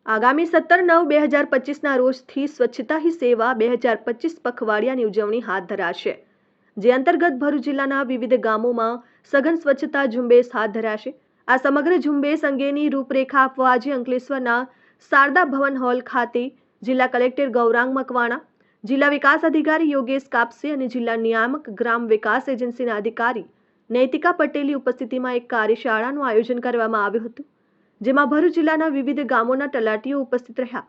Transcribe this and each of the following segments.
આગામી 17/9/2025ના રોજથી સ્વચ્છતા હી સેવા 2025 પખવાડિયાની ઉજવણી હાથ ધરાશે, જે અંતર્ગત ભરૂચ જિલ્લાના વિવિધ ગામોમાં સઘન સ્વચ્છતા ઝુંબેશ હાથ ધરાશે. આ સમગ્ર ઝુંબેશ અંગેની રૂપરેખા આપવા આજે અંકલેશ્વરના શારદા ભવન હોલ ખાતે જિલ્લા કલેક્ટર ગૌરાંગ મકવાણા, જિલ્લા વિકાસ અધિકારી યોગેશ કાપસે અને જિલ્લા નિયામક ગ્રામ વિકાસ એજન્સીના અધિકારી નૈતિકા પટેલની ઉપસ્થિતિમાં એક કાર્યશાળાનું આયોજન કરવામાં આવ્યું હતું, જેમાં ભરૂચ જિલ્લાના વિવિધ ગામોના તલાટીઓ ઉપસ્થિત રહ્યા.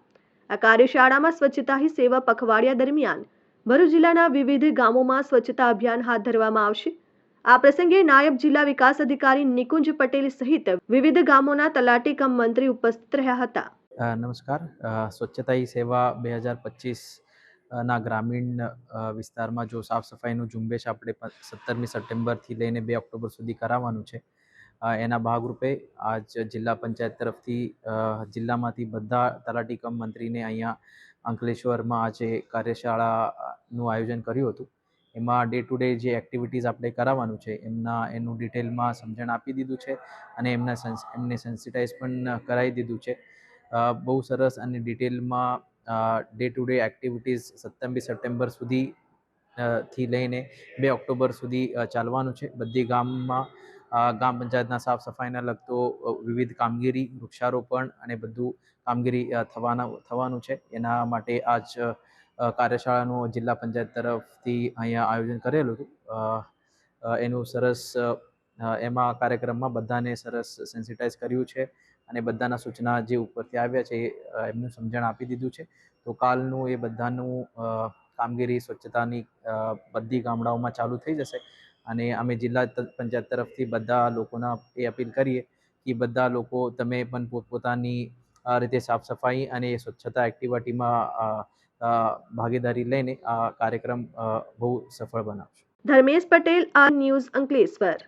આ કાર્યશાળામાં સ્વચ્છતા હી સેવા પખવાડિયા દરમિયાન ભરૂચ જિલ્લાના વિવિધ ગામોમાં સ્વચ્છતા અભિયાન હાથ ધરવામાં આવશે. આ પ્રસંગે નાયબ જિલ્લા વિકાસ અધિકારી નિકુંજ પટેલ સહિત વિવિધ ગામોના તલાટી કમ મંત્રી ઉપસ્થિત રહ્યા હતા. નમસ્કાર. સ્વચ્છતા હી સેવા 2025 ના ગ્રામીણ વિસ્તારમાં જો સાફ સફાઈનું ઝુંબેશ આપણે 17મી સપ્ટેમ્બરથી લઈને 2 ઓક્ટોબર સુધી કરાવવાનું છે. એના ભાગરૂપે આજ જિલ્લા પંચાયત તરફથી જિલ્લામાંથી બધા તલાટી કમ મંત્રીને અહીંયા અંકલેશ્વરમાં આજે કાર્યશાળાનું આયોજન કર્યું હતું. એમાં ડે ટુ ડે જે એક્ટિવિટીઝ આપણે કરાવવાનું છે એનું ડિટેલમાં સમજણ આપી દીધું છે અને એમને સેન્સિટાઈઝ પણ કરાવી દીધું છે. બહુ સરસ અને ડિટેલમાં ડે ટુ ડે એક્ટિવિટીઝ 17મી સપ્ટેમ્બર સુધી થી લઈને 2 ઓક્ટોબર સુધી ચાલવાનું છે. બધી ગામમાં ગામ પંચાયતના સાફ સફાઈના લગતો વિવિધ કામગીરી, વૃક્ષારોપણ અને બધું કામગીરી થવાનું છે. એના માટે આજ કાર્યશાળાનું જિલ્લા પંચાયત તરફથી અહીંયા આયોજન કરેલું હતું. એનું સરસ એમાં કાર્યક્રમમાં બધાને સરસ સેન્સિટાઈઝ કર્યું છે અને બધાના સૂચના જે ઉપરથી આવ્યા છે એમનું સમજણ આપી દીધું છે. તો કાલનું એ બધાનું કામગીરી સ્વચ્છતાની બધી ગામડાઓમાં ચાલુ થઈ જશે અને અમે જિલ્લા પંચાયત તરફથી બધા લોકોના એ અપીલ કરીએ કે બધા લોકો તમે પણ પોતપોતાની રીતે સાફ સફાઈ અને સ્વચ્છતા એક્ટિવિટીમાં ભાગીદારી લઈને આ કાર્યક્રમ બહુ સફળ બનાવશો. ધર્મેશ પટેલ, આ ન્યૂઝ અંકલેશ્વર.